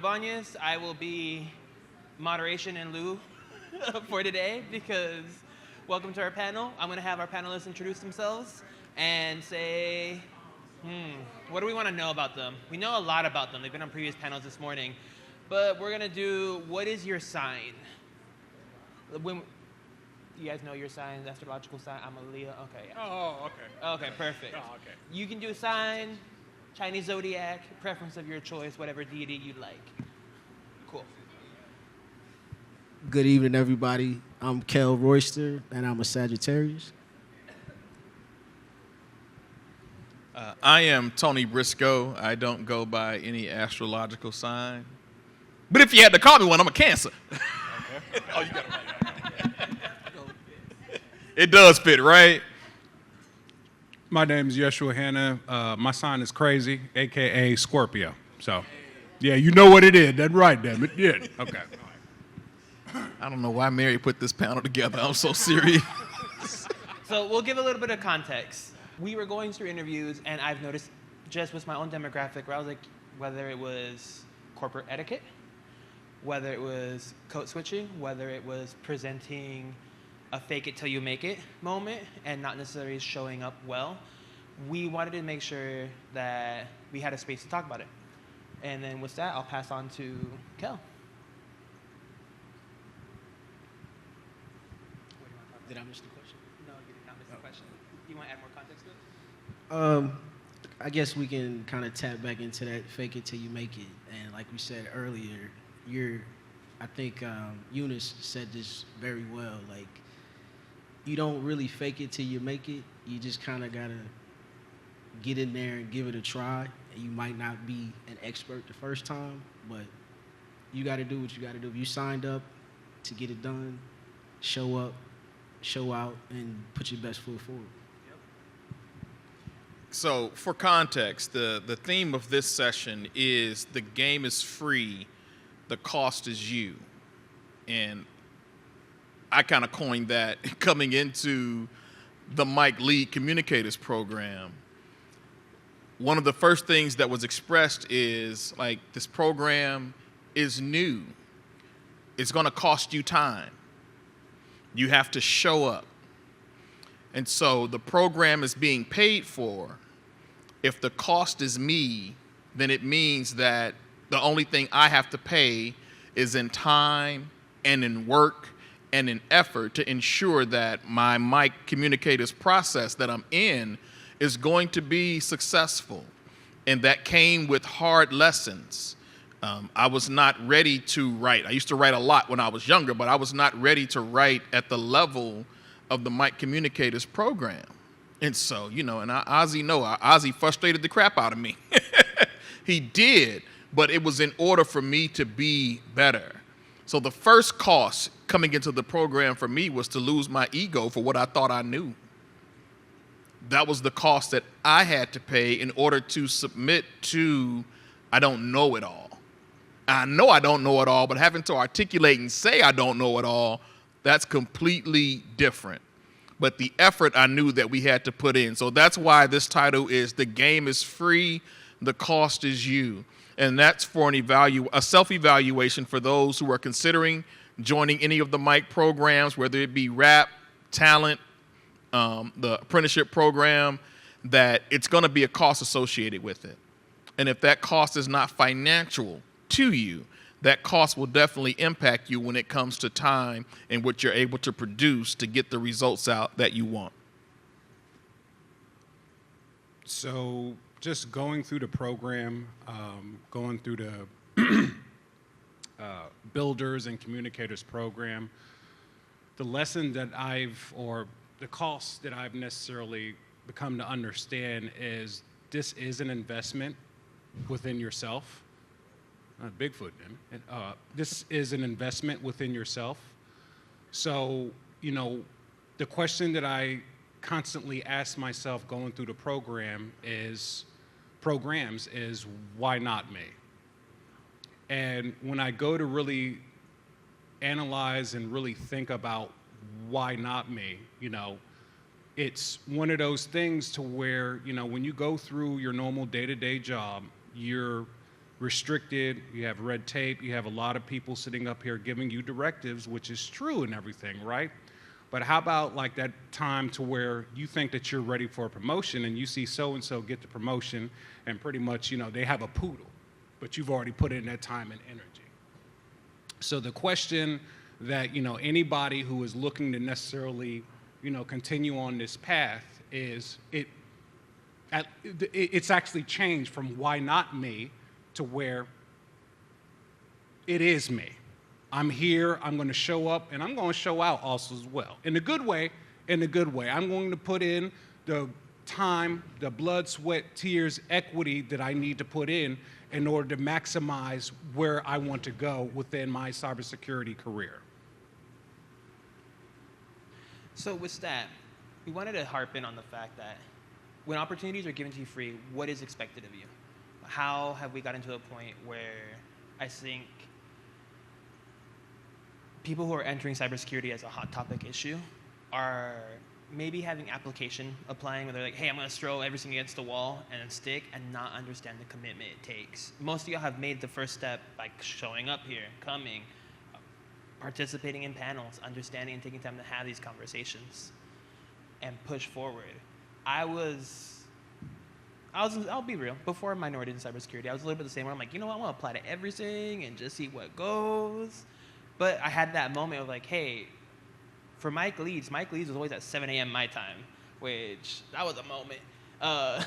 Banyas. I will be moderation in lieu for today because welcome to our panel. I'm going to have our panelists introduce themselves and say, what do we want to know about them? We know a lot about them. They've been on previous panels this morning. But we're going to do, what is your sign? When, you guys know your sign, astrological sign? I'm a Leo. Okay. Yeah. Oh, okay. Okay, perfect. Oh, okay. You can do a sign, Chinese zodiac, preference of your choice, whatever deity you'd like. Cool. Good evening, everybody. I'm Kel Royster, and I'm a Sagittarius. I am Tony Briscoe. I don't go by any astrological sign. But if you had to call me one, I'm a Cancer. Okay. Oh, you got it. It does fit, right? My name is Yeshua Hanna. My sign is Crazy, a.k.a. Scorpio. So, yeah, you know what it is. That's right, damn it. Yeah, okay. I don't know why Mary put this panel together. I'm so serious. So we'll give a little bit of context. We were going through interviews, and I've noticed just with my own demographic, where I was like, whether it was corporate etiquette, whether it was code switching, whether it was presenting a fake it till you make it moment and not necessarily showing up well, we wanted to make sure that we had a space to talk about it. And then with that, I'll pass on to Kel. Did I miss the question? No, you did not miss the question. Do you want to add more context to it? I guess we can kind of tap back into that fake it till you make it. And like we said earlier, I think Eunice said this very well. Like, you don't really fake it till you make it. You just kind of got to get in there and give it a try. And you might not be an expert the first time, but you got to do what you got to do. If you signed up to get it done, show up, show out, and put your best foot forward. So for context, the theme of this session is the game is free, the cost is you. And I kind of coined that coming into the Mike Lead Communicators program. One of the first things that was expressed is like, this program is new. It's going to cost you time. You have to show up. And so the program is being paid for. If the cost is me, then it means that the only thing I have to pay is in time and in work and in effort to ensure that my Mike Communicators process that I'm in is going to be successful. And that came with hard lessons. I was not ready to write. I used to write a lot when I was younger, but I was not ready to write at the level of the Mike Communicators program. And so, and Ozzy frustrated the crap out of me. He did, but it was in order for me to be better. So the first cost coming into the program for me was to lose my ego for what I thought I knew. That was the cost that I had to pay in order to submit to, I don't know it all. I know I don't know it all, but having to articulate and say I don't know it all, that's completely different. But the effort I knew that we had to put in. So that's why this title is The Game is Free, the Cost is You. And that's for a self-evaluation for those who are considering joining any of the Mike programs, whether it be rap, talent, the apprenticeship program, that it's going to be a cost associated with it. And if that cost is not financial to you, that cost will definitely impact you when it comes to time and what you're able to produce to get the results out that you want. So just going through the program, going through the Builders and Communicators program, the lesson that the cost that I've necessarily become to understand is this is an investment within yourself. Bigfoot, then. This is an investment within yourself. So, the question that I constantly ask myself going through the programs is, why not me? And when I go to really analyze and really think about why not me, it's one of those things to where, when you go through your normal day-to-day job, you're restricted, you have red tape, you have a lot of people sitting up here giving you directives, which is true and everything, right? But how about like that time to where you think that you're ready for a promotion and you see so-and-so get the promotion and pretty much, they have a poodle, but you've already put in that time and energy. So the question that, anybody who is looking to necessarily, continue on this path is it's actually changed from why not me to where it is me. I'm here, I'm going to show up, and I'm going to show out also as well. In a good way, I'm going to put in the time, the blood, sweat, tears, equity that I need to put in order to maximize where I want to go within my cybersecurity career. So with that, we wanted to harp in on the fact that when opportunities are given to you free, what is expected of you? How have we gotten to a point where I think people who are entering cybersecurity as a hot topic issue are maybe having application applying where they're like, hey, I'm going to throw everything against the wall and then stick and not understand the commitment it takes. Most of y'all have made the first step by showing up here, coming, participating in panels, understanding and taking time to have these conversations and push forward. I'll be real, before minority in cybersecurity, I was a little bit the same where I'm like, I want to apply to everything and just see what goes. But I had that moment of like, hey, for Mike Leeds was always at 7 a.m. my time, which that was a moment. I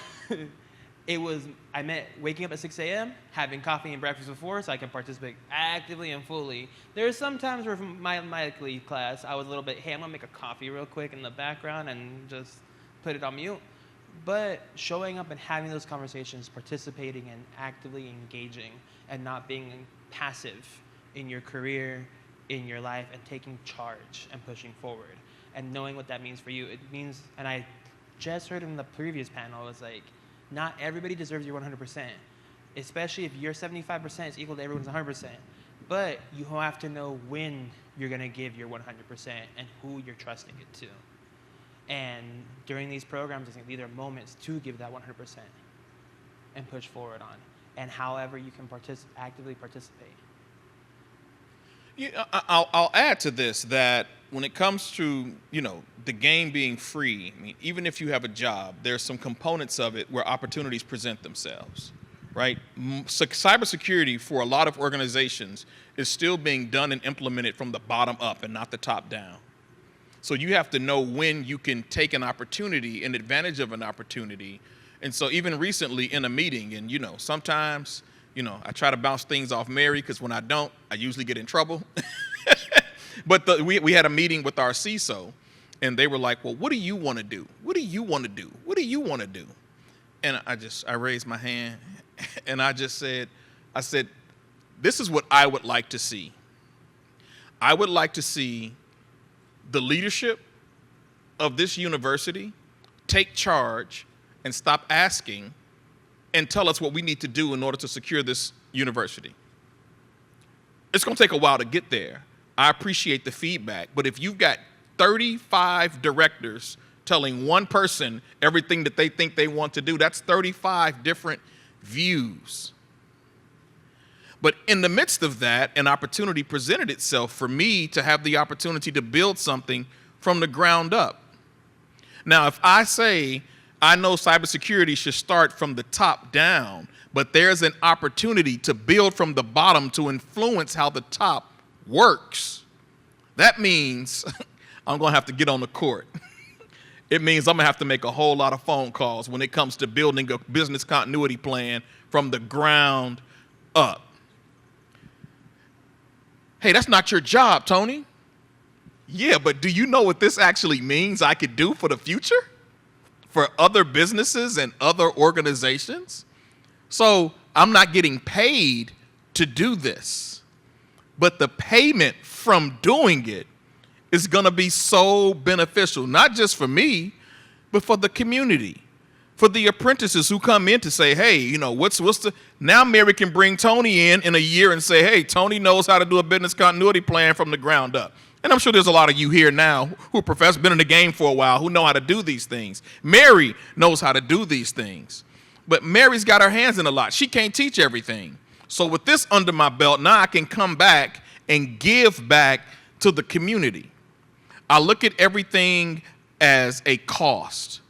meant waking up at 6 a.m., having coffee and breakfast before so I can participate actively and fully. There are some times where from my Mike Leeds class, I was a little bit, hey, I'm going to make a coffee real quick in the background and just put it on mute. But showing up and having those conversations, participating and actively engaging and not being passive in your career, in your life, and taking charge and pushing forward and knowing what that means for you. It means, and I just heard in the previous panel, it was like, not everybody deserves your 100%, especially if your 75% is equal to everyone's 100%. But you have to know when you're going to give your 100% and who you're trusting it to. And during these programs, I think these are moments to give that 100% and push forward on, and however you can actively participate. Yeah, I'll add to this that when it comes to, the game being free, I mean, even if you have a job, there's some components of it where opportunities present themselves, right? So cybersecurity for a lot of organizations is still being done and implemented from the bottom up and not the top down. So you have to know when you can take an opportunity and advantage of an opportunity. And so even recently in a meeting, and sometimes, I try to bounce things off Mary because when I don't, I usually get in trouble. But we had a meeting with our CISO, and they were like, well, what do you want to do? What do you want to do? What do you want to do? And I raised my hand, and I said, this is what I would like to see. I would like to see the leadership of this university take charge and stop asking and tell us what we need to do in order to secure this university. It's going to take a while to get there. I appreciate the feedback, but if you've got 35 directors telling one person everything that they think they want to do, that's 35 different views. But in the midst of that, an opportunity presented itself for me to have the opportunity to build something from the ground up. Now, if I say I know cybersecurity should start from the top down, but there's an opportunity to build from the bottom to influence how the top works, that means I'm going to have to get on the court. It means I'm going to have to make a whole lot of phone calls when it comes to building a business continuity plan from the ground up. Hey, that's not your job, Tony. Yeah, but do you know what this actually means I could do for the future? For other businesses and other organizations? So I'm not getting paid to do this. But the payment from doing it is going to be so beneficial, not just for me, but for the community. For the apprentices who come in to say, hey, now Mary can bring Tony in a year and say, hey, Tony knows how to do a business continuity plan from the ground up. And I'm sure there's a lot of you here now who are been in the game for a while, who know how to do these things. Mary knows how to do these things. But Mary's got her hands in a lot. She can't teach everything. So with this under my belt, now I can come back and give back to the community. I look at everything as a cost.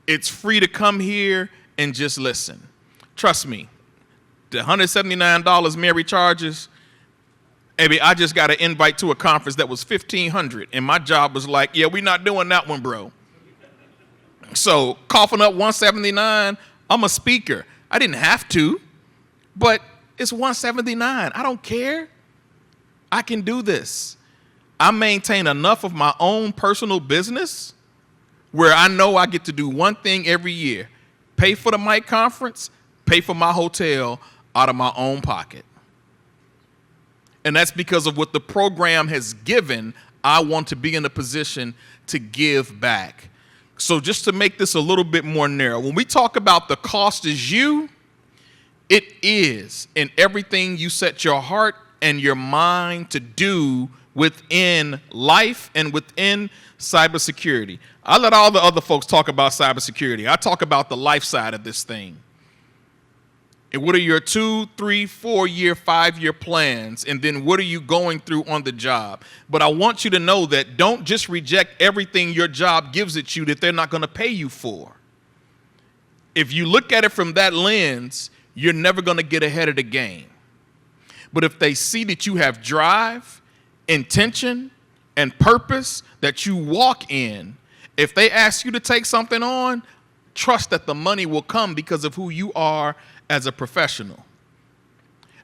It's free to come here and just listen. Trust me, the $179 Mary charges, maybe I just got an invite to a conference that was $1,500, and my job was like, yeah, we're not doing that one, bro. So coughing up $179, I'm a speaker. I didn't have to, but it's $179. I don't care. I can do this. I maintain enough of my own personal business where I know I get to do one thing every year: pay for the Mike conference, pay for my hotel out of my own pocket. And that's because of what the program has given. I want to be in a position to give back. So just to make this a little bit more narrow, when we talk about the cost is you, it is in everything you set your heart and your mind to do within life and within cybersecurity. I let all the other folks talk about cybersecurity. I talk about the life side of this thing. And what are your 2, 3, 4 year, 5-year plans? And then what are you going through on the job? But I want you to know that don't just reject everything your job gives at you that they're not going to pay you for. If you look at it from that lens, you're never going to get ahead of the game. But if they see that you have drive, intention, and purpose that you walk in, if they ask you to take something on, trust that the money will come because of who you are as a professional.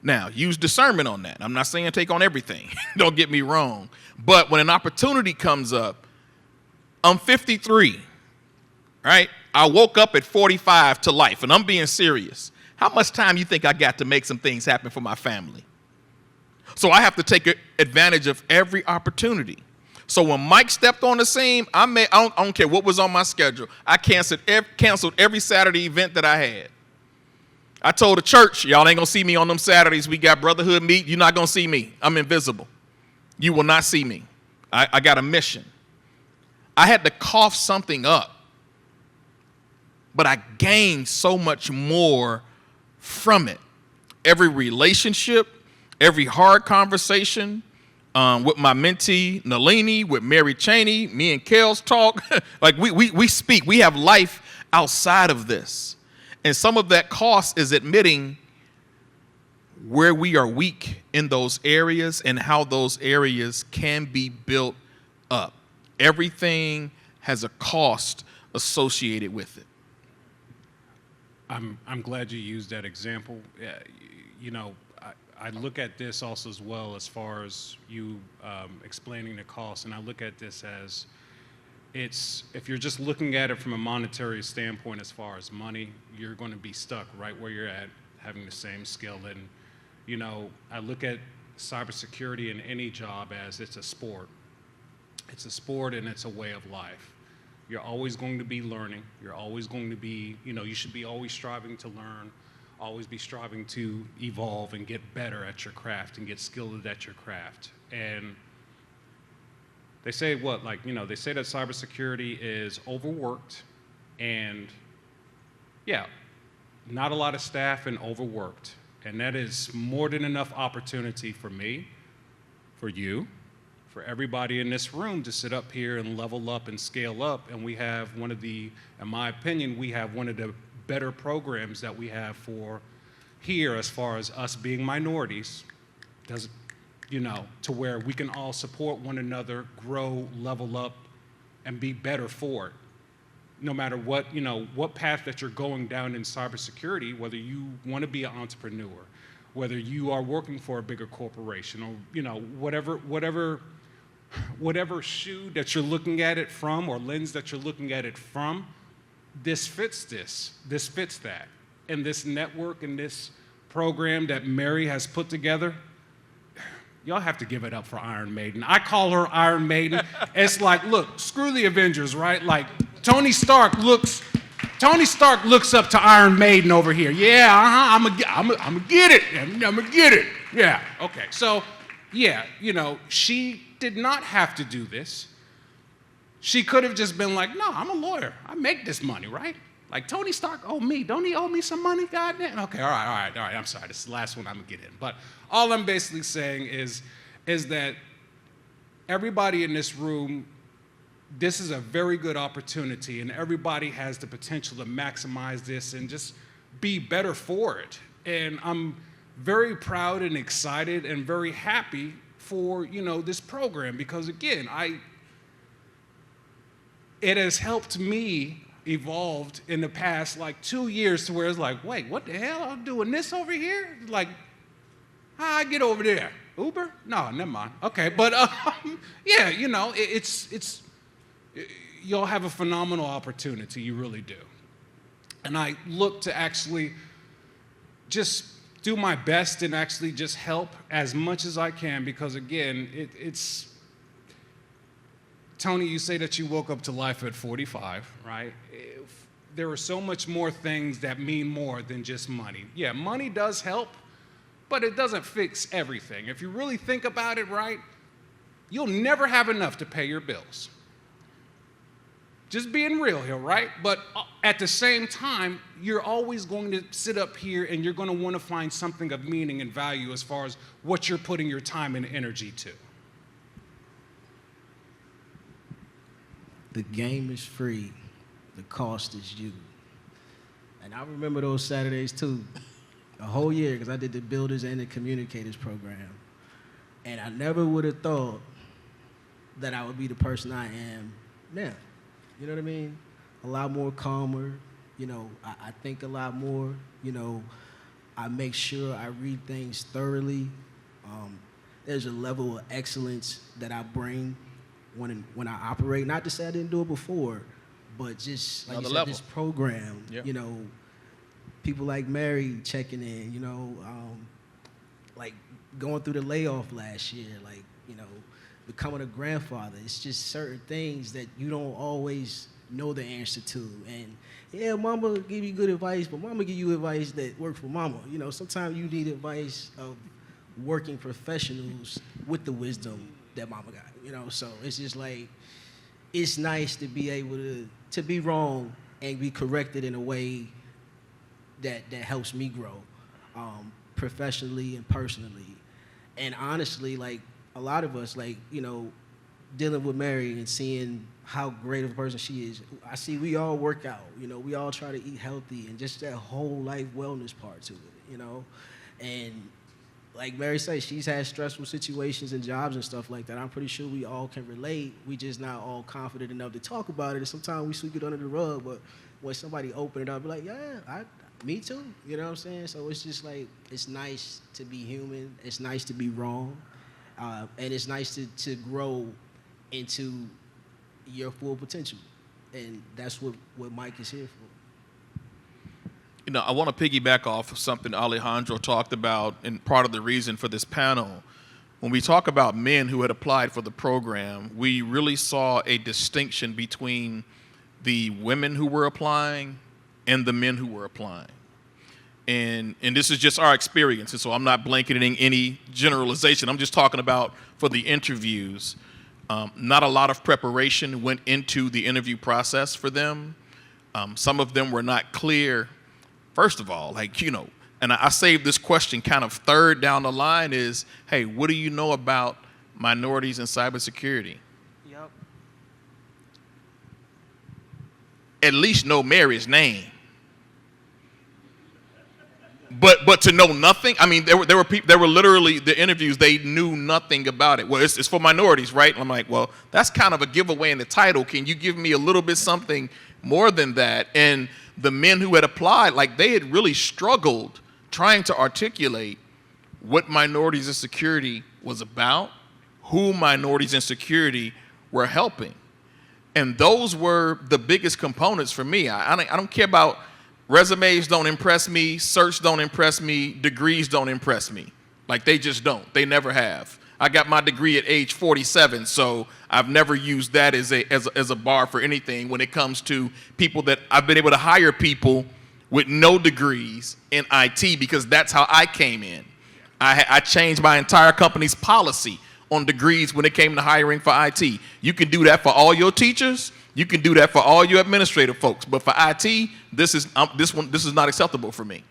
Now, use discernment on that. I'm not saying take on everything. Don't get me wrong. But when an opportunity comes up, I'm 53, right? I woke up at 45 to life, and I'm being serious. How much time you think I got to make some things happen for my family? So I have to take advantage of every opportunity. So when Mike stepped on the scene, I don't care what was on my schedule. I canceled every Saturday event that I had. I told the church, y'all ain't going to see me on them Saturdays. We got brotherhood meet. You're not going to see me. I'm invisible. You will not see me. I got a mission. I had to cough something up, but I gained so much more from it. Every relationship, every hard conversation with my mentee, Nalini, with Mary Cheney, me and Kels talk. Like we speak. We have life outside of this. And some of that cost is admitting where we are weak in those areas and how those areas can be built up. Everything has a cost associated with it. I'm glad you used that example. You know, I look at this also as well as far as you explaining the cost, and I look at this as if you're just looking at it from a monetary standpoint as far as money, you're going to be stuck right where you're at, having the same skill. And, you know, I look at cybersecurity in any job as it's a sport. It's a sport and it's a way of life. You're always going to be learning. You're always going to be, you know, you should be always striving to learn, always be striving to evolve and get better at your craft and get skilled at your craft. And they say they say that cybersecurity is overworked and, yeah, not a lot of staff and overworked. And that is more than enough opportunity for me, for you, for everybody in this room to sit up here and level up and scale up. And we have in my opinion, we have one of the better programs that we have for here as far as us being minorities. To where we can all support one another, grow, level up, and be better for it. No matter what path that you're going down in cybersecurity, whether you want to be an entrepreneur, whether you are working for a bigger corporation, or whatever shoe that you're looking at it from or lens that you're looking at it from, this fits that. And this network and this program that Mary has put together, y'all have to give it up for Iron Maiden. I call her Iron Maiden. It's like, look, screw the Avengers, right? Like Tony Stark looks up to Iron Maiden over here. Yeah, I'm gonna get it. I'm gonna get it. Yeah, okay. So, yeah, she did not have to do this. She could have just been like, no, I'm a lawyer. I make this money, right? Like Tony Stark owe me. Don't he owe me some money? Goddamn. Okay, all right. I'm sorry. This is the last one I'm gonna get in. But all I'm basically saying is that everybody in this room, this is a very good opportunity, and everybody has the potential to maximize this and just be better for it. And I'm very proud and excited and very happy for, this program, because again, it has helped me evolved in the past 2 years to where it's like, wait, what the hell? I'm doing this over here? Like, how I get over there? Uber? No, never mind. Okay, but yeah, it's you'll have a phenomenal opportunity. You really do. And I look to actually just do my best and actually just help as much as I can, because again, it's Tony, you say that you woke up to life at 45, right? There are so much more things that mean more than just money. Yeah, money does help, but it doesn't fix everything. If you really think about it, right, you'll never have enough to pay your bills. Just being real here, right? But at the same time, you're always going to sit up here and you're going to want to find something of meaning and value as far as what you're putting your time and energy to. The game is free. The cost is you. And I remember those Saturdays too, a whole year, because I did the Builders and the Communicators program. And I never would have thought that I would be the person I am now. You know what I mean? A lot more calmer. I think a lot more. I make sure I read things thoroughly. There's a level of excellence that I bring when I operate. Not to say I didn't do it before, but just like you said, this program, Yep. People like Mary checking in, like going through the layoff last year, like, becoming a grandfather. It's just certain things that you don't always know the answer to. And yeah, mama give you good advice, but mama give you advice that works for mama. Sometimes you need advice of working professionals with the wisdom that mama got, So it's just like, it's nice to be able to be wrong and be corrected in a way that helps me grow, professionally and personally. And honestly, like, a lot of us, dealing with Mary and seeing how great of a person she is, I see we all work out, we all try to eat healthy, and just that whole life wellness part to it, And like Mary says, she's had stressful situations and jobs and stuff like that. I'm pretty sure we all can relate. We just not all confident enough to talk about it. And sometimes we sweep it under the rug, but when somebody open it up, be like, yeah, me too. You know what I'm saying? So it's just like, it's nice to be human. It's nice to be wrong. And it's nice to grow into your full potential. And that's what Mike is here for. I want to piggyback off of something Alejandro talked about, and part of the reason for this panel. When we talk about men who had applied for the program, we really saw a distinction between the women who were applying and the men who were applying. And this is just our experience, and so I'm not blanketing any generalization. I'm just talking about for the interviews. Not a lot of preparation went into the interview process for them. Some of them were not clear. First of all, and I saved this question kind of third down the line is, hey, what do you know about minorities in cybersecurity? Yep. At least know Mary's name. But to know nothing, I mean, there were people, there were literally the interviews, they knew nothing about it. Well, it's for minorities, right? And I'm like, well, that's kind of a giveaway in the title. Can you give me a little bit something more than that? And the men who had applied, they had really struggled trying to articulate what minorities in security was about, who minorities in security were helping. And those were the biggest components for me. I don't care about resumes, don't impress me, certs don't impress me, degrees don't impress me. They just don't. They never have. I got my degree at age 47, so I've never used that as a bar for anything when it comes to people that I've been able to hire people with no degrees in IT, because that's how I came in. I changed my entire company's policy on degrees when it came to hiring for IT. You can do that for all your teachers, You can do that for all your administrative folks, but for IT, this is not acceptable for me.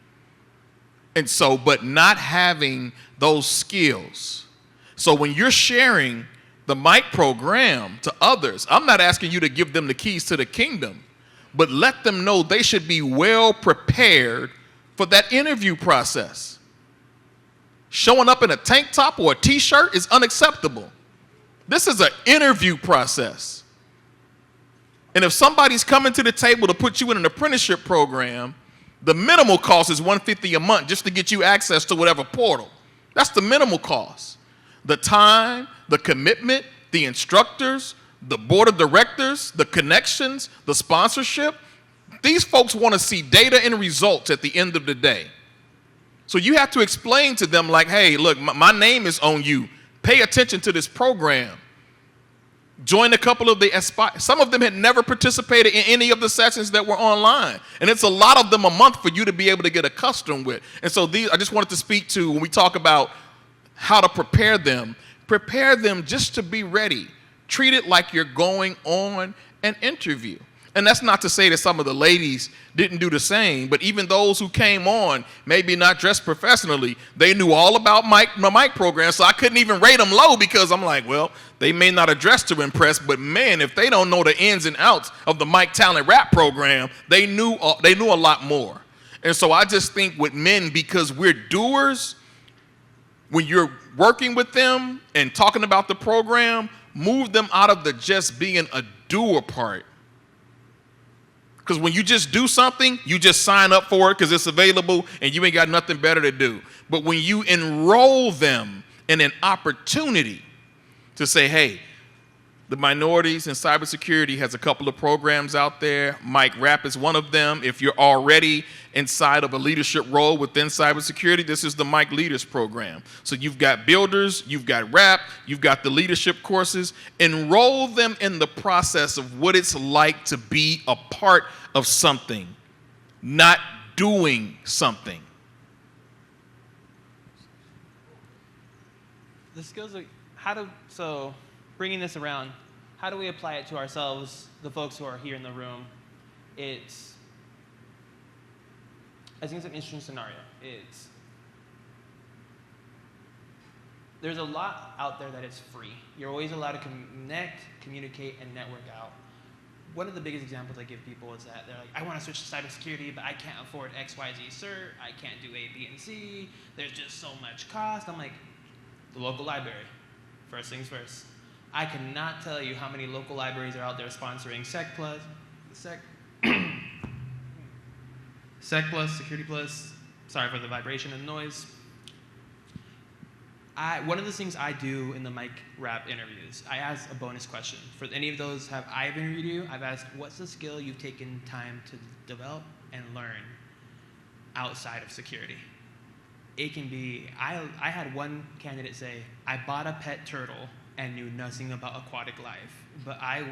And so, but not having those skills. So when you're sharing the mic program to others, I'm not asking you to give them the keys to the kingdom, but let them know they should be well prepared for that interview process. Showing up in a tank top or a t-shirt is unacceptable. This is an interview process. And if somebody's coming to the table to put you in an apprenticeship program, the minimal cost is $150 a month just to get you access to whatever portal. That's the minimal cost. The time, the commitment, the instructors, the board of directors, the connections, the sponsorship, these folks want to see data and results at the end of the day. So you have to explain to them like, hey, look, my name is on you. Pay attention to this program. Join a couple of the Aspire. Some of them had never participated in any of the sessions that were online. And it's a lot of them a month for you to be able to get accustomed with. And so I just wanted to speak to, when we talk about how to prepare them just to be ready. Treat it like you're going on an interview. And that's not to say that some of the ladies didn't do the same, but even those who came on, maybe not dressed professionally, they knew all about my mic program, so I couldn't even rate them low because I'm like, well, they may not have dressed to impress, but man, if they don't know the ins and outs of the Mike Talent Rap program, they knew a lot more. And so I just think with men, because we're doers, when you're working with them and talking about the program, move them out of the just being a doer part. Because when you just do something, you just sign up for it because it's available and you ain't got nothing better to do. But when you enroll them in an opportunity to say, hey, the minorities in cybersecurity has a couple of programs out there. Mike Rap is one of them. If you're already inside of a leadership role within cybersecurity, this is the Mike Leaders program. So you've got builders, you've got rap, you've got the leadership courses. Enroll them in the process of what it's like to be a part of something, not doing something. The skills are so bringing this around, how do we apply it to ourselves, the folks who are here in the room? I think it's an interesting scenario. There's a lot out there that is free. You're always allowed to connect, communicate, and network out. One of the biggest examples I give people is that they're like, I want to switch to cybersecurity, but I can't afford XYZ cert. I can't do A, B, and C. There's just so much cost. I'm like, the local library. First things first. I cannot tell you how many local libraries are out there sponsoring Sec Plus, Security Plus. Sorry for the vibration and noise. One of the things I do in the Mike Rap interviews, I ask a bonus question. For any of those I've interviewed you, I've asked, what's the skill you've taken time to develop and learn outside of security? It can be, I had one candidate say, I bought a pet turtle and knew nothing about aquatic life, but I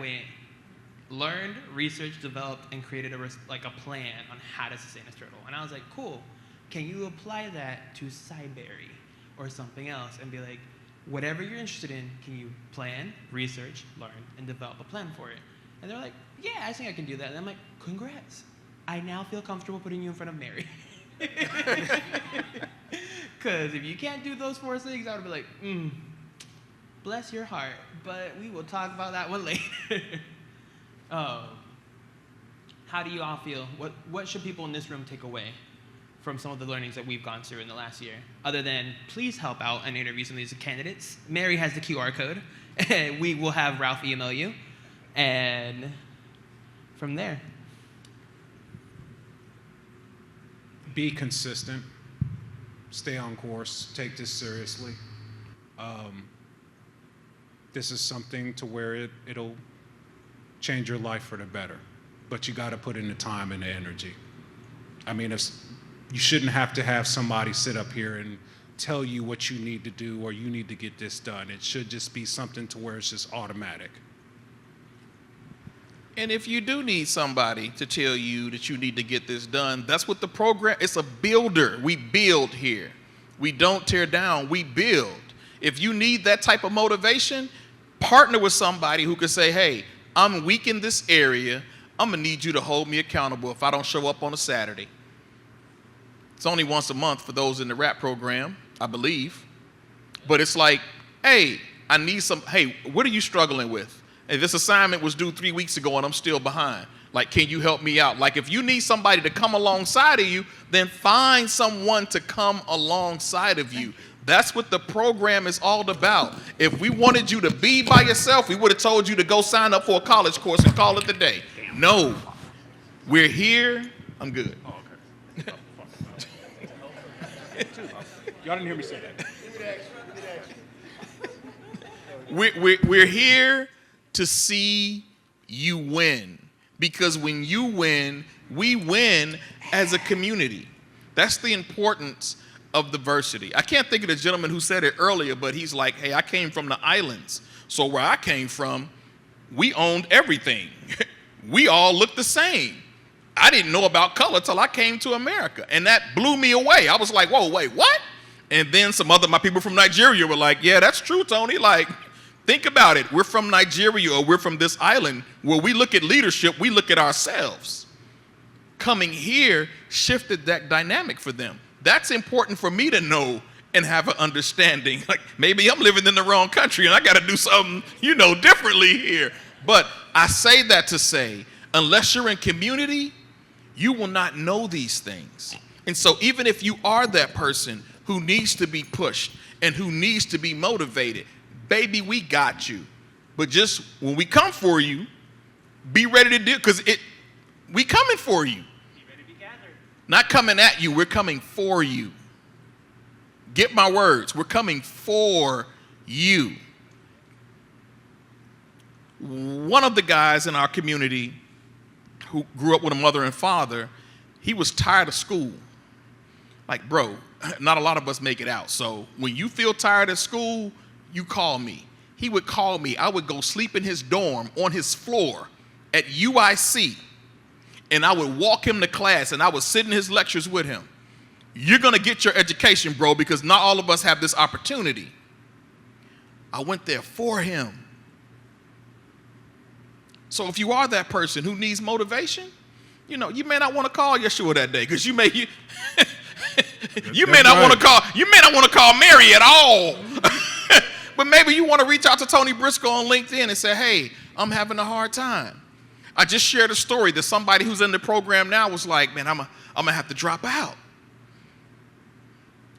learned, researched, developed, and created a plan on how to sustain a turtle. And I was like, cool, can you apply that to Cyberry or something else? And be like, whatever you're interested in, can you plan, research, learn, and develop a plan for it? And they're like, yeah, I think I can do that. And I'm like, congrats. I now feel comfortable putting you in front of Mary. Because if you can't do those 4 things, I would be like, bless your heart, but we will talk about that one later. How do you all feel? What should people in this room take away from some of the learnings that we've gone through in the last year? Other than, please help out and interview some of these candidates. Mary has the QR code. And we will have Ralph email you. And from there. Be consistent. Stay on course. Take this seriously. This is something to where it'll change your life for the better. But you got to put in the time and the energy. I mean, you shouldn't have to have somebody sit up here and tell you what you need to do or you need to get this done. It should just be something to where it's just automatic. And if you do need somebody to tell you that you need to get this done, that's what the program, it's a builder. We build here. We don't tear down, we build. If you need that type of motivation, partner with somebody who can say, hey, I'm weak in this area. I'm going to need you to hold me accountable if I don't show up on a Saturday. It's only once a month for those in the rap program, I believe. But it's like, hey, I need some, hey, what are you struggling with? Hey, this assignment was due 3 weeks ago and I'm still behind. Like, can you help me out? Like, if you need somebody to come alongside of you, then find someone to come alongside of you. That's what the program is all about. If we wanted you to be by yourself, we would have told you to go sign up for a college course and call it the day. No. We're here. I'm good. Oh, okay. Y'all didn't hear me say that. We're here to see you win. Because when you win, we win as a community. That's the importance of diversity. I can't think of the gentleman who said it earlier, but he's like, hey, I came from the islands. So where I came from, we owned everything. We all looked the same. I didn't know about color till I came to America. And that blew me away. I was like, whoa, wait, what? And then my people from Nigeria were like, yeah, that's true, Tony. Like, think about it. We're from Nigeria, or we're from this island where we look at leadership, we look at ourselves. Coming here shifted that dynamic for them. That's important for me to know and have an understanding. Like, maybe I'm living in the wrong country and I got to do something, differently here. But I say that to say, unless you're in community, you will not know these things. And so even if you are that person who needs to be pushed and who needs to be motivated, baby, we got you. But just when we come for you, be ready to do, because we coming for you. Be ready to be gathered. Not coming at you, we're coming for you. Get my words, we're coming for you. One of the guys in our community who grew up with a mother and father, he was tired of school. Like, bro, not a lot of us make it out. So when you feel tired of school, you call me. He would call me. I would go sleep in his dorm on his floor at UIC, and I would walk him to class, and I would sit in his lectures with him. You're going to get your education, bro, because not all of us have this opportunity. I went there for him. So if you are that person who needs motivation, you may not want to call Yeshua that day, because you may not want to call Mary at all. But maybe you want to reach out to Tony Briscoe on LinkedIn and say, hey, I'm having a hard time. I just shared a story that somebody who's in the program now was like, man, I'm gonna have to drop out.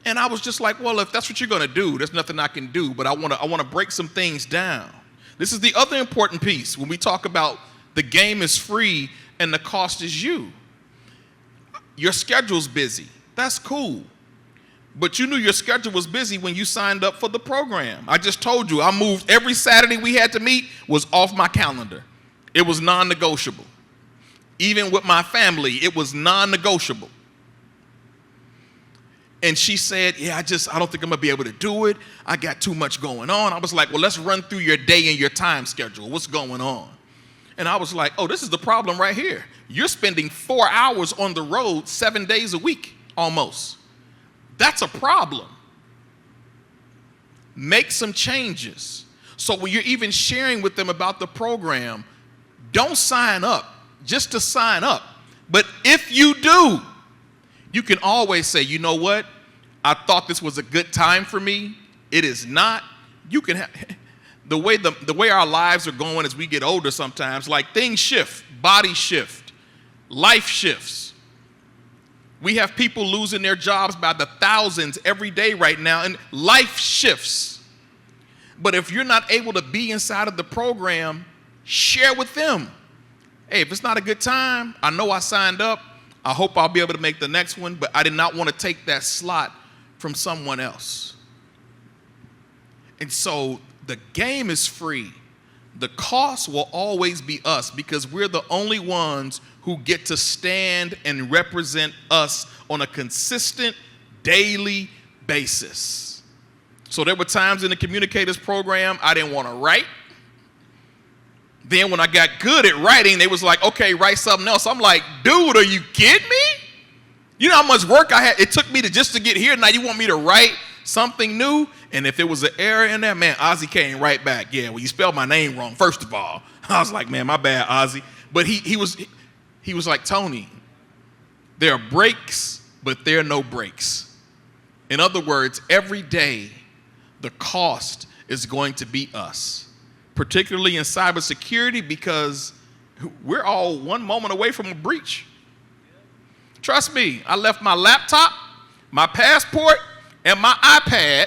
And I was just like, well, if that's what you're gonna do, there's nothing I can do, but I wanna break some things down. This is the other important piece when we talk about the game is free and the cost is you. Your schedule's busy. That's cool. But you knew your schedule was busy when you signed up for the program. I just told you, I moved every Saturday we had to meet was off my calendar. It was non-negotiable. Even with my family, it was non-negotiable. And she said, yeah, I don't think I'm gonna be able to do it. I got too much going on. I was like, well, let's run through your day and your time schedule. What's going on? And I was like, oh, this is the problem right here. You're spending 4 hours on the road 7 days a week, almost. That's a problem. Make some changes. So when you're even sharing with them about the program, don't sign up just to sign up. But if you do, you can always say, you know what? I thought this was a good time for me. It is not. You can have the way our lives are going as we get older sometimes, like things shift, bodies shift, life shifts. We have people losing their jobs by the thousands every day right now, and life shifts. But if you're not able to be inside of the program, share with them. Hey, if it's not a good time, I know I signed up. I hope I'll be able to make the next one, but I did not want to take that slot from someone else. And so the game is free. The cost will always be us, because we're the only ones who get to stand and represent us on a consistent daily basis. So there were times in the communicators program I didn't want to write. Then when I got good at writing, they was like, okay, write something else. I'm like, dude, are you kidding me? You know how much work I had? It took me just to get here. Now you want me to write something new? And if there was an error in there, man, Ozzy came right back. Yeah, well, you spelled my name wrong, first of all. I was like, man, my bad, Ozzy. But he was like, Tony, there are breaks, but there are no breaks. In other words, every day, the cost is going to be us, particularly in cybersecurity, because we're all one moment away from a breach. Trust me, I left my laptop, my passport, and my iPad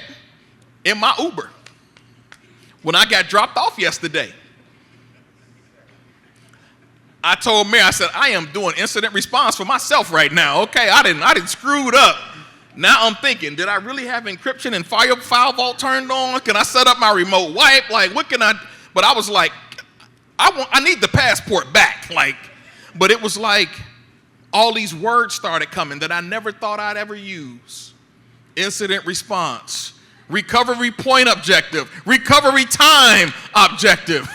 in my Uber when I got dropped off yesterday. I told Mayor, I said, I am doing incident response for myself right now. Okay, I didn't screw it up. Now I'm thinking, did I really have encryption and file vault turned on? Can I set up my remote wipe? Like, what can I? But I was like, I need the passport back. Like, but it was like all these words started coming that I never thought I'd ever use. Incident response, recovery point objective, recovery time objective.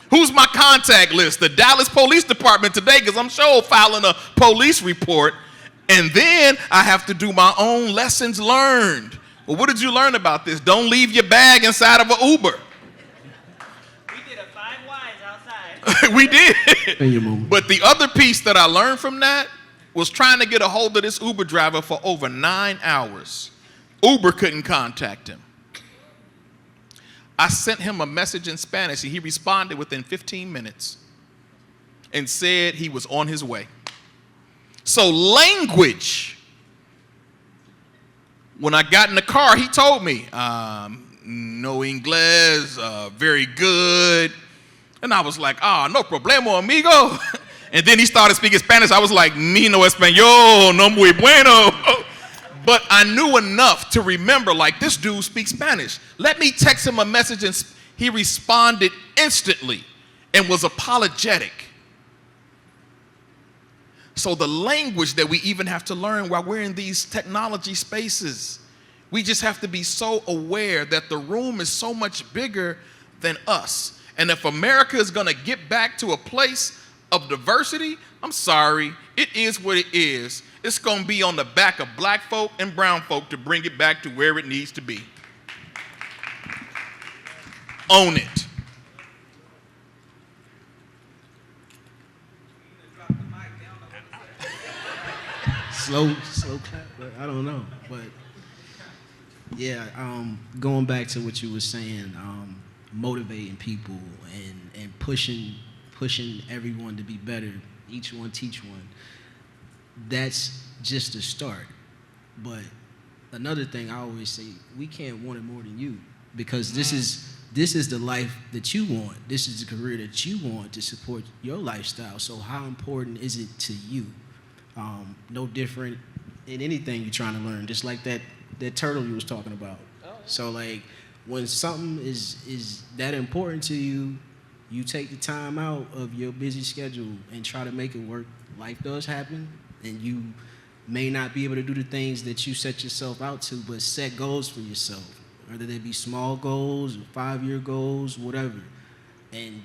Who's my contact list? The Dallas Police Department today, because I'm sure filing a police report. And then I have to do my own lessons learned. Well, what did you learn about this? Don't leave your bag inside of an Uber. We did a 5 whys outside. We did. But But the other piece that I learned from that was trying to get a hold of this Uber driver for over 9 hours. Uber couldn't contact him. I sent him a message in Spanish, and he responded within 15 minutes and said he was on his way. So language. When I got in the car, he told me, no English, very good. And I was like, no problema, amigo. And then he started speaking Spanish. I was like, ni no español, no muy bueno. But I knew enough to remember, like, this dude speaks Spanish. Let me text him a message, and he responded instantly and was apologetic. So the language that we even have to learn while we're in these technology spaces, we just have to be so aware that the room is so much bigger than us. And if America is going to get back to a place of diversity, I'm sorry, it is what it is. It's going to be on the back of black folk and brown folk to bring it back to where it needs to be. Own it. slow clap, but I don't know. But yeah, going back to what you were saying, motivating people and pushing everyone to be better, each one teach one. That's just a start. But another thing I always say, we can't want it more than you, because this is the life that you want. This is the career that you want to support your lifestyle. So how important is it to you? No different in anything you're trying to learn. Just like that turtle you was talking about. So like when something is that important to you, you take the time out of your busy schedule and try to make it work. Life does happen, and you may not be able to do the things that you set yourself out to, but set goals for yourself, whether they be small goals or 5-year goals, whatever, and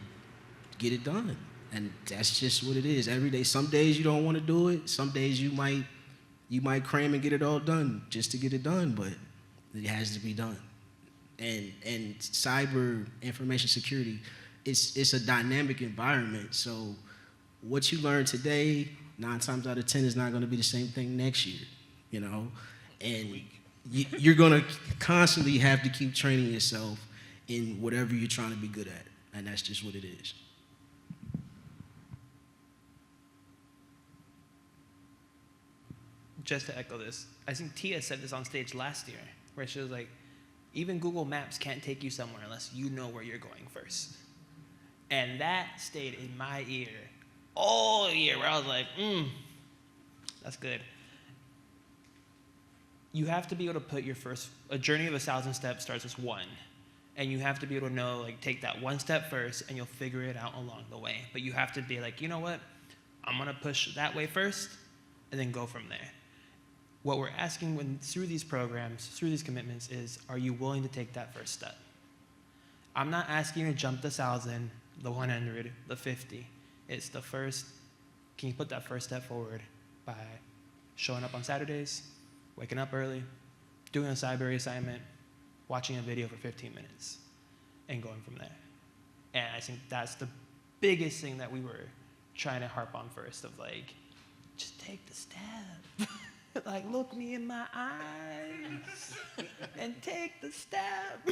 get it done. And that's just what it is. Every day, some days you don't want to do it. Some days you might cram and get it all done just to get it done, but it has to be done. And cyber information security, it's a dynamic environment. So what you learn today, 9 times out of 10 is not going to be the same thing next year, you know? And you're going to constantly have to keep training yourself in whatever you're trying to be good at. And that's just what it is. Just to echo this, I think Tia said this on stage last year, where she was like, even Google Maps can't take you somewhere unless you know where you're going first. And that stayed in my ear all year, where I was like, that's good. You have to be able to put a journey of 1,000 steps starts as 1. And you have to be able to know, like, take that 1 step first, and you'll figure it out along the way. But you have to be like, you know what? I'm going to push that way first, and then go from there. What we're asking through these programs, through these commitments, is, are you willing to take that first step? I'm not asking you to jump the 1,000, the 100, the 50. It's the first. Can you put that first step forward by showing up on Saturdays, waking up early, doing a cyber assignment, watching a video for 15 minutes, and going from there? And I think that's the biggest thing that we were trying to harp on first of like, just take the step. Like, look me in my eyes and take the step.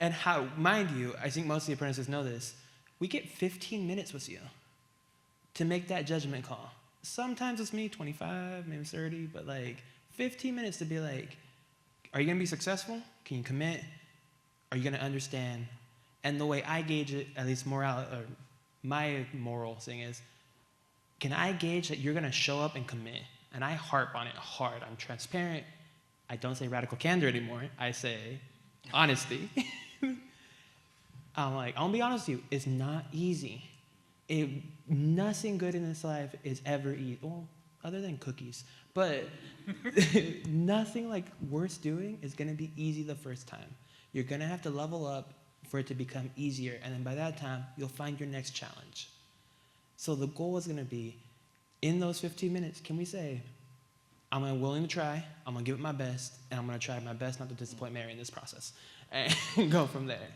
And how, mind you, I think most of the apprentices know this, we get 15 minutes with you to make that judgment call. Sometimes it's me, 25, maybe 30, but like 15 minutes to be like, are you gonna be successful? Can you commit? Are you gonna understand? And the way I gauge it, at least my moral thing is, can I gauge that you're gonna show up and commit? And I harp on it hard. I'm transparent. I don't say radical candor anymore. I say honesty. I'm like, I'll be honest with you, it's not easy. Nothing good in this life is ever easy. Well, other than cookies. But nothing like worth doing is gonna be easy the first time. You're gonna have to level up for it to become easier. And then by that time, you'll find your next challenge. So the goal is gonna be, in those 15 minutes, can we say, I'm willing to try, I'm gonna give it my best, and I'm gonna try my best not to disappoint Mary in this process, and go from there.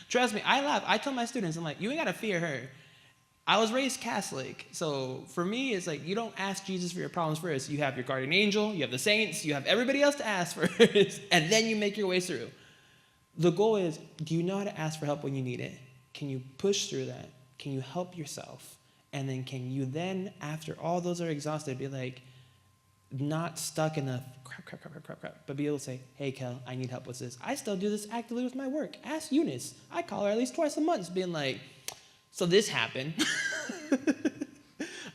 Trust me, I laugh. I tell my students, I'm like, you ain't gotta fear her. I was raised Catholic, so for me, it's like, you don't ask Jesus for your problems first. You have your guardian angel, you have the saints, you have everybody else to ask first, and then you make your way through. The goal is, do you know how to ask for help when you need it? Can you push through that? Can you help yourself? And then can you then, after all those are exhausted, be like, not stuck in the crap, but be able to say, hey, Kel, I need help with this. I still do this actively with my work. Ask Eunice. I call her at least twice a month, being like, so this happened.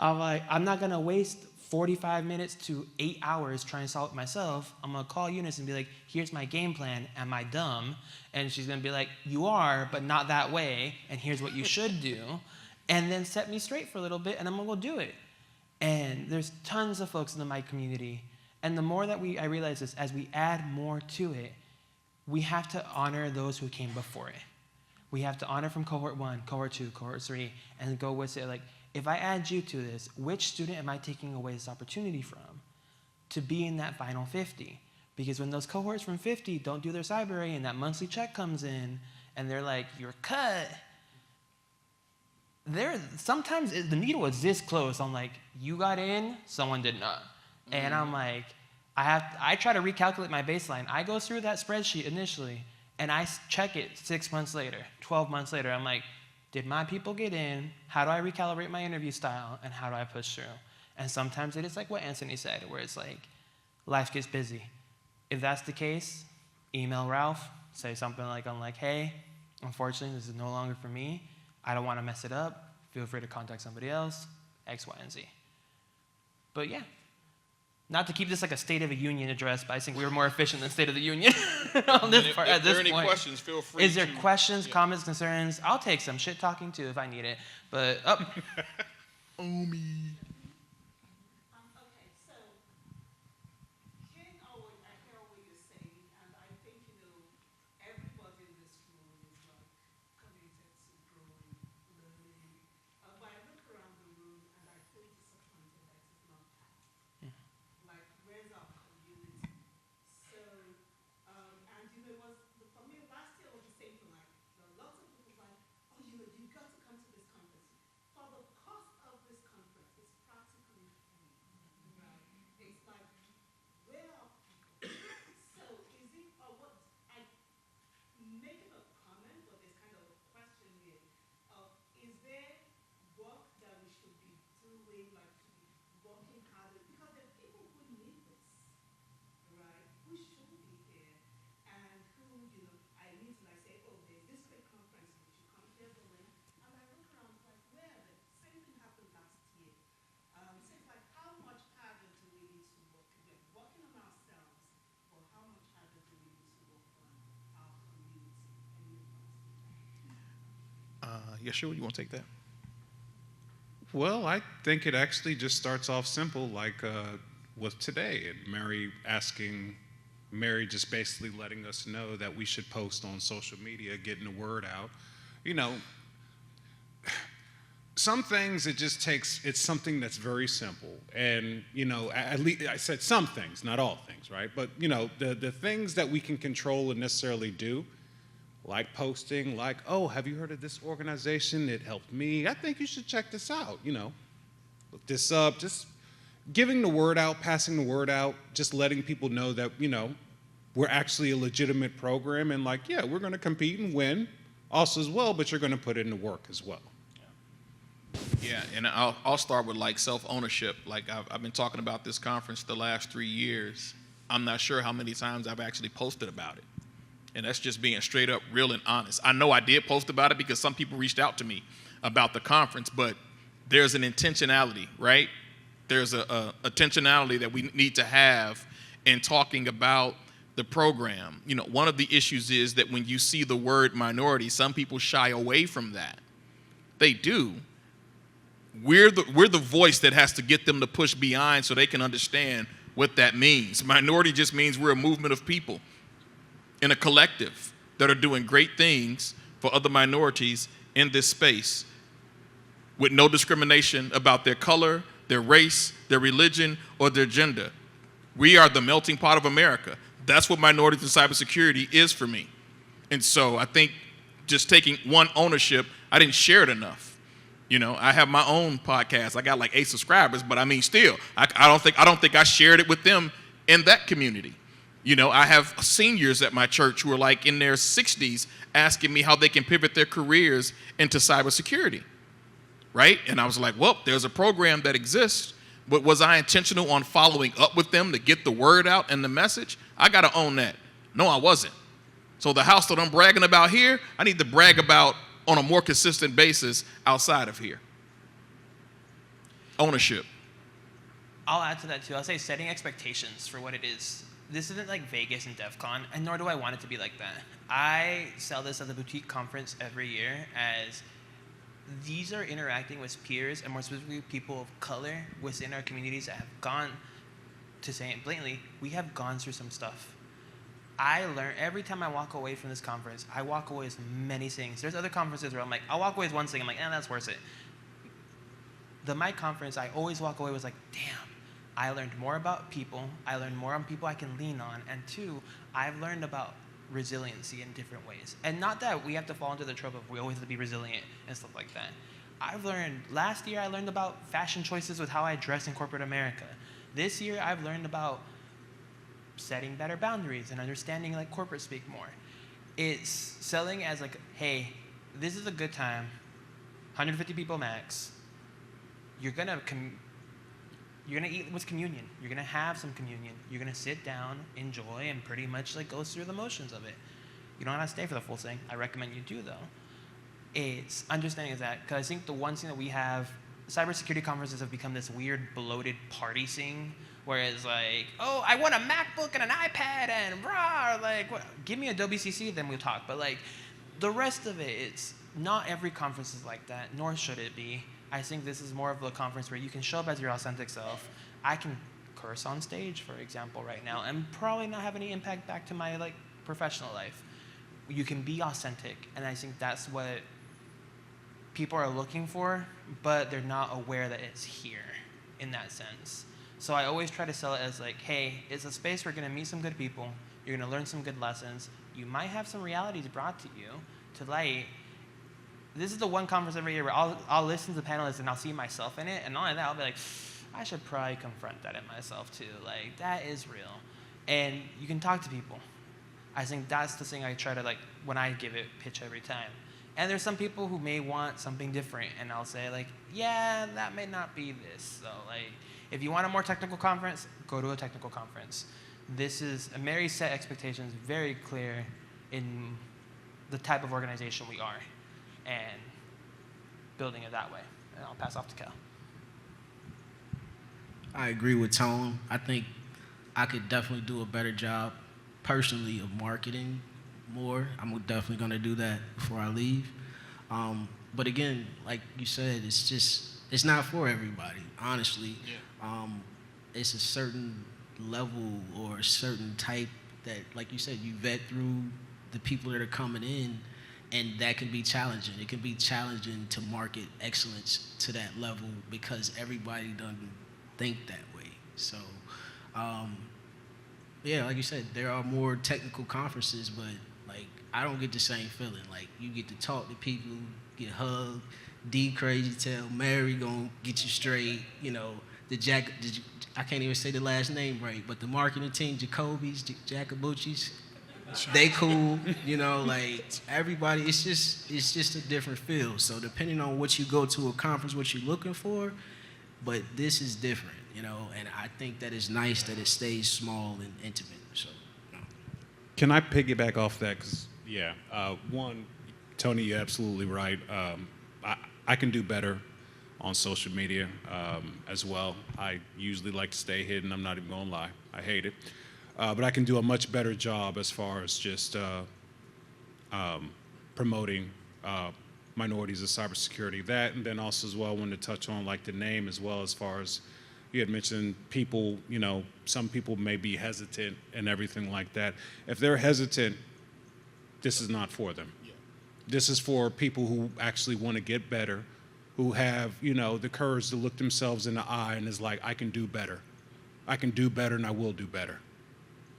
I'm like, I'm not going to waste 45 minutes to 8 hours trying to solve it myself. I'm going to call Eunice and be like, here's my game plan. Am I dumb? And she's going to be like, you are, but not that way. And here's what you should do. And then set me straight for a little bit, and I'm gonna go do it. And there's tons of folks in the Mike community. And the more that I realize this, as we add more to it, we have to honor those who came before it. We have to honor from cohort 1, cohort 2, cohort 3, and go with it. Like, if I add you to this, which student am I taking away this opportunity from to be in that final 50? Because when those cohorts from 50 don't do their cyber A and that monthly check comes in, and they're like, you're cut, sometimes the needle is this close. I'm like, you got in, someone did not. And I'm like, I try to recalculate my baseline. I go through that spreadsheet initially, and I check it 6 months later, 12 months later. I'm like, did my people get in? How do I recalibrate my interview style? And how do I push through? And sometimes it is like what Anthony said, where it's like, life gets busy. If that's the case, email Ralph, say something like, hey, unfortunately, this is no longer for me. I don't want to mess it up. Feel free to contact somebody else, X, Y, and Z. But yeah, not to keep this like a State of the Union address, but I think we were more efficient than State of the Union on this part. If there are any questions, feel free. Is there questions, comments, concerns? I'll take some shit talking too if I need it. But Omi. Okay, so hearing I hear what you're saying, and I think everybody in this room is like committed to growing, learning. But I look around the room and I feel disappointed that it's not packed. Like, where's our community? So, and it was, for me, last year was the same thing. Like, there were lots of people like, oh, you've got to come to this conference. For the cost of this conference, it's practically free. Right? It's like, where are people? So, is it, or what, I'm making a comment, but there's kind of a question here of, is there work that we should be doing, like, to be working harder? Because there are people who need this, right? Who should be here, and who, I need to like say, oh, there's this big conference, we should come here for link. And I look around, like, where are they? Same thing happened last year. So it's like, how much harder do we need to work? We're working on ourselves, but how much harder do we need to work on our community? Any advice? Yeshua, you want to take that? Well, I think it actually just starts off simple, like with today, and Mary just basically letting us know that we should post on social media, getting the word out. Some things it's something that's very simple. And, at least I said some things, not all things, right? But, the things that we can control and necessarily do like posting, like, oh, have you heard of this organization? It helped me. I think you should check this out, Look this up, just giving the word out, passing the word out, just letting people know that, we're actually a legitimate program and like, yeah, we're gonna compete and win also as well, but you're gonna put in the work as well. Yeah, and I'll start with like self-ownership. Like I've been talking about this conference the last 3 years. I'm not sure how many times I've actually posted about it. And that's just being straight up real and honest. I know I did post about it because some people reached out to me about the conference, but there's an intentionality, right? There's a intentionality that we need to have in talking about the program. One of the issues is that when you see the word minority, some people shy away from that. They do. We're the voice that has to get them to push beyond so they can understand what that means. Minority just means we're a movement of people in a collective that are doing great things for other minorities in this space with no discrimination about their color, their race, their religion, or their gender. We are the melting pot of America. That's what minorities in cybersecurity is for me. And so I think just taking one ownership, I didn't share it enough. I have my own podcast. I got like 8 subscribers, but I mean, still, I don't think I shared it with them in that community. I have seniors at my church who are like in their 60s asking me how they can pivot their careers into cybersecurity, right? And I was like, well, there's a program that exists, but was I intentional on following up with them to get the word out and the message? I got to own that. No, I wasn't. So the house that I'm bragging about here, I need to brag about on a more consistent basis outside of here. Ownership. I'll add to that too. I'll say setting expectations for what it is. This isn't like Vegas and DEF CON, and nor do I want it to be like that. I sell this as a boutique conference every year as these are interacting with peers and more specifically people of color within our communities that have gone, to say it blatantly, we have gone through some stuff. I learn every time I walk away from this conference, I walk away with many things. There's other conferences where I'm like, I'll walk away with one thing, I'm like, that's worth it. The Mike conference, I always walk away with like, damn, I learned more about people. I learned more on people I can lean on. And 2, I've learned about resiliency in different ways. And not that we have to fall into the trope of we always have to be resilient and stuff like that. Last year I learned about fashion choices with how I dress in corporate America. This year I've learned about setting better boundaries and understanding like corporate speak more. It's selling as like, hey, this is a good time, 150 people max. You're gonna eat with communion. You're gonna have some communion. You're gonna sit down, enjoy, and pretty much like go through the motions of it. You don't have to stay for the full thing. I recommend you do though. It's understanding that, because I think the one thing that we have, cybersecurity conferences have become this weird bloated party scene, whereas like, oh, I want a MacBook and an iPad and rah, like, what? Give me Adobe CC, then we'll talk. But like, the rest of it, it's not every conference is like that, nor should it be. I think this is more of a conference where you can show up as your authentic self. I can curse on stage, for example, right now, and probably not have any impact back to my like professional life. You can be authentic, and I think that's what people are looking for, but they're not aware that it's here in that sense. So I always try to sell it as like, hey, it's a space where you're gonna meet some good people, you're gonna learn some good lessons, you might have some realities brought to you to light. This is the one conference every year where I'll listen to the panelists and I'll see myself in it, and not only that, I'll be like, I should probably confront that in myself too. Like, that is real. And you can talk to people. I think that's the thing I try to like, when I give it pitch every time. And there's some people who may want something different, and I'll say like, yeah, that may not be this. So like, if you want a more technical conference, go to a technical conference. This is, Mary set expectations very clear in the type of organization we are and building it that way. And I'll pass off to Cal. I agree with Tone. I think I could definitely do a better job personally of marketing more. I'm definitely going to do that before I leave. But again, like you said, it's not for everybody, honestly. Yeah. It's a certain level or a certain type that, like you said, you vet through the people that are coming in, and that can be challenging. It can be challenging to market excellence to that level because everybody doesn't think that way. So, yeah, like you said, there are more technical conferences, but like I don't get the same feeling. Like, you get to talk to people, get hugged. D crazy tell Mary gonna get you straight. You know, I can't even say the last name right, but the marketing team, Jacoby's, Jacobucci's, they cool. You know, like everybody. It's just a different feel. So depending on what you go to a conference, what you're looking for, but this is different. You know, and I think that it's nice that it stays small and intimate. So. Can I piggyback off that? Because, one, Tony, you're absolutely right. I can do better on social media as well. I usually like to stay hidden. I'm not even going to lie. I hate it. But I can do a much better job as far as just promoting minorities in cybersecurity. That, and then also as well, I wanted to touch on like the name as well, as far as you had mentioned people, you know, some people may be hesitant and everything like that. If they're hesitant, this is not for them. Yeah. This is for people who actually want to get better, who have, you know, the courage to look themselves in the eye and is like, I can do better. I can do better and I will do better.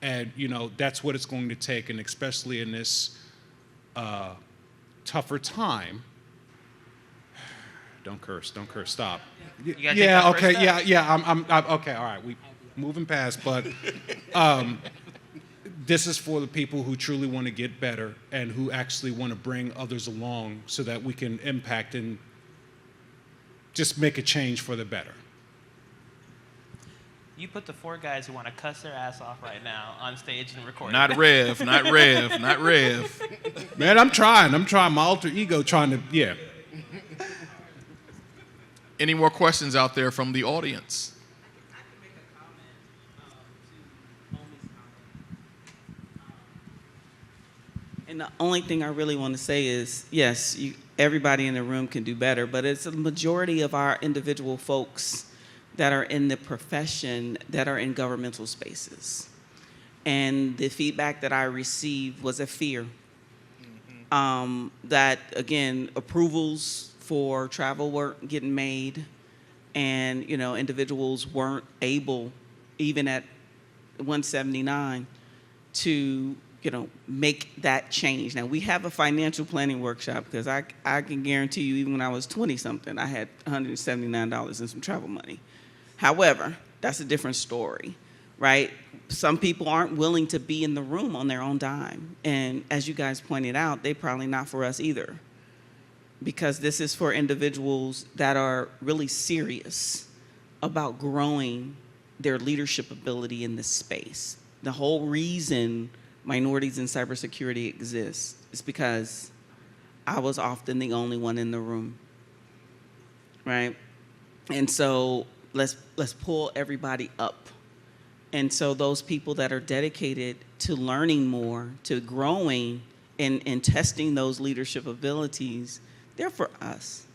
And, you know, that's what it's going to take, and especially in this tougher time. Don't curse, stop. Yeah, okay, I'm okay, all right, we moving past, but this is for the people who truly want to get better and who actually want to bring others along so that we can impact and just make a change for the better. You put the 4 guys who want to cuss their ass off right now on stage and record. Not Rev. Man, I'm trying my alter ego trying to, yeah. Any more questions out there from the audience? I can make a comment to Omi's comment. And the only thing I really want to say is, yes, everybody in the room can do better, but it's a majority of our individual folks that are in the profession that are in governmental spaces. And the feedback that I received was a fear that, again, approvals for travel weren't getting made, and, you know, individuals weren't able, even at 179, to, you know, make that change. Now, we have a financial planning workshop, because I can guarantee you, even when I was 20-something, I had $179 in some travel money. However, that's a different story, right? Some people aren't willing to be in the room on their own dime. And as you guys pointed out, they're probably not for us either, because this is for individuals that are really serious about growing their leadership ability in this space. The whole reason minorities in cybersecurity exists is because I was often the only one in the room, right? And so let's pull everybody up. And so those people that are dedicated to learning more, to growing and testing those leadership abilities, they're for us.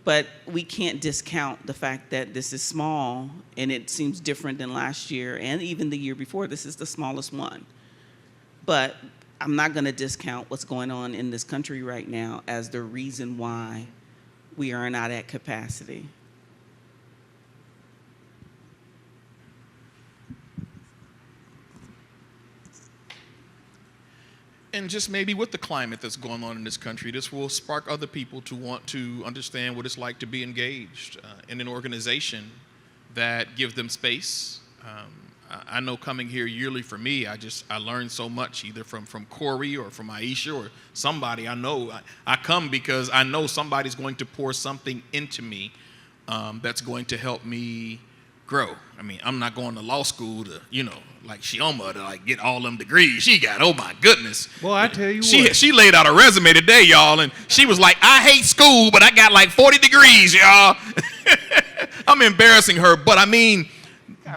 But we can't discount the fact that this is small and it seems different than last year and even the year before. This is the smallest one. But I'm not going to discount what's going on in this country right now as the reason why we are not at capacity. And just maybe with the climate that's going on in this country, this will spark other people to want to understand what it's like to be engaged in an organization that gives them space. I know coming here yearly for me, I learned so much, either from Corey or from Aisha or somebody I know. I come because I know somebody's going to pour something into me that's going to help me grow. I mean, I'm not going to law school to, you know, like Shioma to like get all them degrees she got. Oh my goodness. Well, I tell you what. She laid out a resume today, y'all, and she was like, I hate school, but I got like 40 degrees, y'all. I'm embarrassing her, but I mean,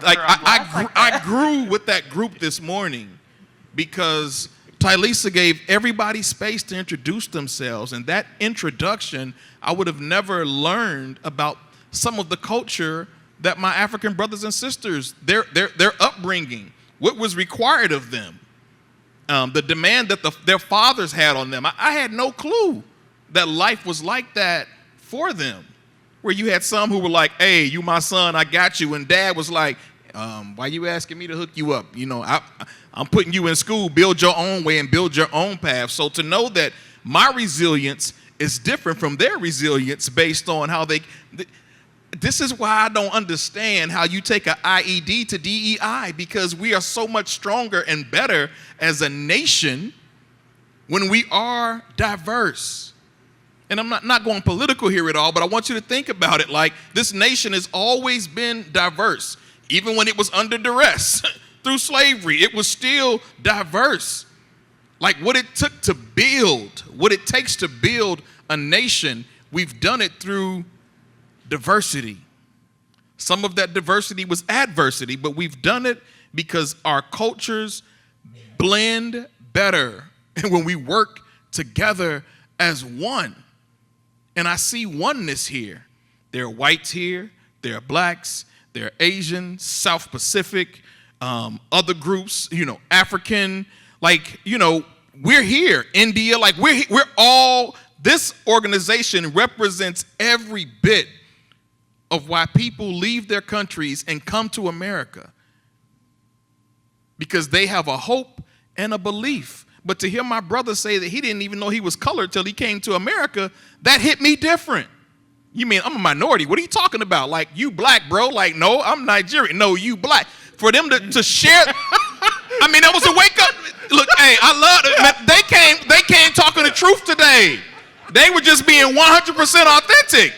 like I grew with that group this morning because Tylisa gave everybody space to introduce themselves, and that introduction, I would have never learned about some of the culture that my African brothers and sisters, their upbringing, what was required of them, the demand that their fathers had on them. I had no clue that life was like that for them, where you had some who were like, hey, you my son, I got you, and dad was like, Why you asking me to hook you up? You know, I'm putting you in school. Build your own way and build your own path. So to know that my resilience is different from their resilience based on how they. This is why I don't understand how you take an IED to DEI, because we are so much stronger and better as a nation when we are diverse. And I'm not going political here at all, but I want you to think about it. Like, this nation has always been diverse. Even when it was under duress through slavery, it was still diverse. Like, what it took to build, what it takes to build a nation, we've done it through diversity. Some of that diversity was adversity, but we've done it because our cultures blend better and when we work together as one. And I see oneness here. There are whites here, there are blacks, there are Asians, South Pacific, other groups, you know, African, like, you know, we're here, India, like we're all, this organization represents every bit of why people leave their countries and come to America, because they have a hope and a belief. But to hear my brother say that he didn't even know he was colored till he came to America, that hit me different. You mean I'm a minority? What are you talking about? Like, you black, bro? Like, no, I'm Nigerian. No, you black. For them to share, I mean, that was a wake up. Look, hey, I love it. They came talking the truth today. They were just being 100% authentic.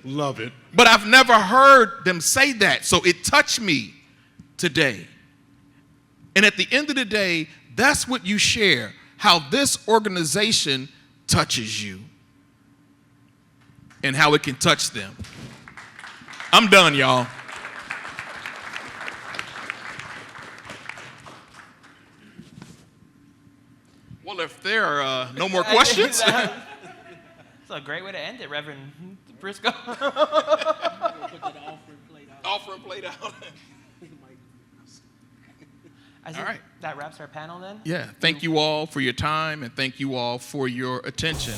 Love it. But I've never heard them say that. So it touched me today. And at the end of the day, that's what you share, how this organization touches you and how it can touch them. I'm done, y'all. Well, if there are no more questions. That's a great way to end it, Reverend Briscoe. Offering plate out. I think All right. that wraps our panel then. Yeah, thank you all for your time and thank you all for your attention.